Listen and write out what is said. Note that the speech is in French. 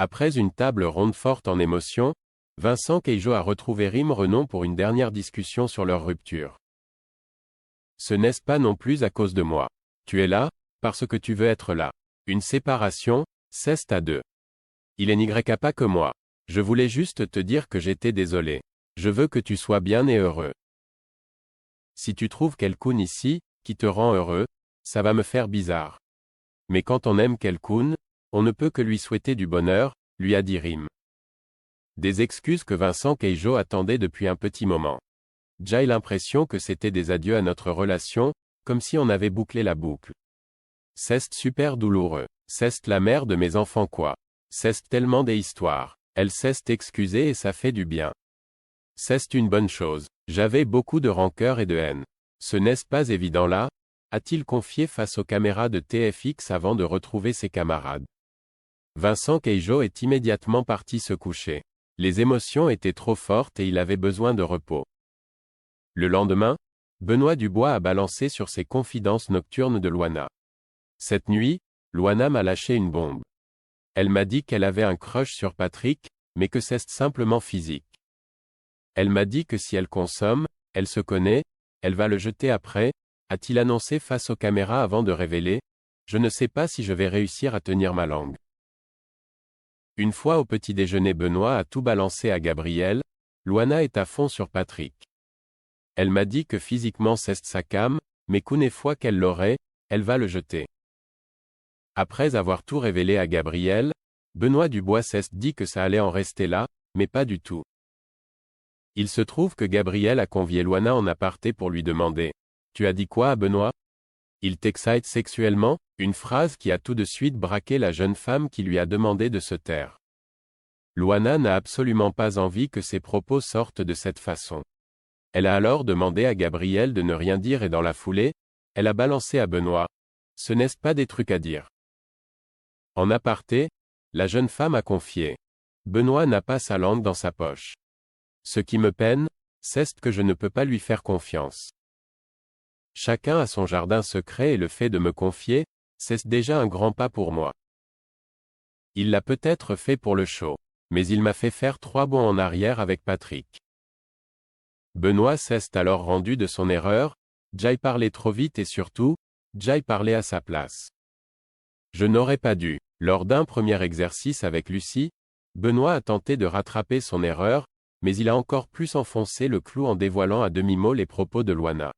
Après une table ronde forte en émotions, Vincent Keijo a retrouvé Rim Renon pour une dernière discussion sur leur rupture. Ce n'est pas non plus à cause de moi. Tu es là, parce que tu veux être là. Une séparation, c'est à deux. Il n'y a pas que moi. Je voulais juste te dire que j'étais désolé. Je veux que tu sois bien et heureux. Si tu trouves quelqu'un ici, qui te rend heureux, ça va me faire bizarre. Mais quand on aime quelqu'un, on ne peut que lui souhaiter du bonheur, lui a dit Rim. Des excuses que Vincent Keijo attendait depuis un petit moment. J'ai l'impression que c'était des adieux à notre relation, comme si on avait bouclé la boucle. C'est super douloureux. C'est la mère de mes enfants quoi. C'est tellement des histoires. Elle s'est excusée et ça fait du bien. C'est une bonne chose. J'avais beaucoup de rancœur et de haine. Ce n'est pas évident là, a-t-il confié face aux caméras de TFX avant de retrouver ses camarades. Vincent Keijo est immédiatement parti se coucher. Les émotions étaient trop fortes et il avait besoin de repos. Le lendemain, Benoît Dubois a balancé sur ses confidences nocturnes de Loana. Cette nuit, Loana m'a lâché une bombe. Elle m'a dit qu'elle avait un crush sur Patrick, mais que c'est simplement physique. Elle m'a dit que si elle consomme, elle se connaît, elle va le jeter après, a-t-il annoncé face aux caméras avant de révéler, je ne sais pas si je vais réussir à tenir ma langue. Une fois au petit déjeuner Benoît a tout balancé à Gabriel, Loana est à fond sur Patrick. Elle m'a dit que physiquement c'est sa cam, mais qu'une fois qu'elle l'aurait, elle va le jeter. Après avoir tout révélé à Gabriel, Benoît Dubois s'est dit que ça allait en rester là, mais pas du tout. Il se trouve que Gabriel a convié Loana en aparté pour lui demander « Tu as dit quoi à Benoît ? Il t'excite sexuellement ?» Une phrase qui a tout de suite braqué la jeune femme qui lui a demandé de se taire. Loana n'a absolument pas envie que ses propos sortent de cette façon. Elle a alors demandé à Gabriel de ne rien dire et dans la foulée, elle a balancé à Benoît « Ce n'est pas des trucs à dire. » En aparté, la jeune femme a confié « Benoît n'a pas sa langue dans sa poche. Ce qui me peine, c'est que je ne peux pas lui faire confiance. Chacun a son jardin secret et le fait de me confier, c'est déjà un grand pas pour moi. Il l'a peut-être fait pour le show, mais il m'a fait faire 3 bonds en arrière avec Patrick. » Benoît s'est alors rendu de son erreur, j'ai parlé trop vite et surtout, j'ai parlé à sa place. Je n'aurais pas dû. Lors d'un premier exercice avec Lucie, Benoît a tenté de rattraper son erreur, mais il a encore plus enfoncé le clou en dévoilant à demi-mot les propos de Loana.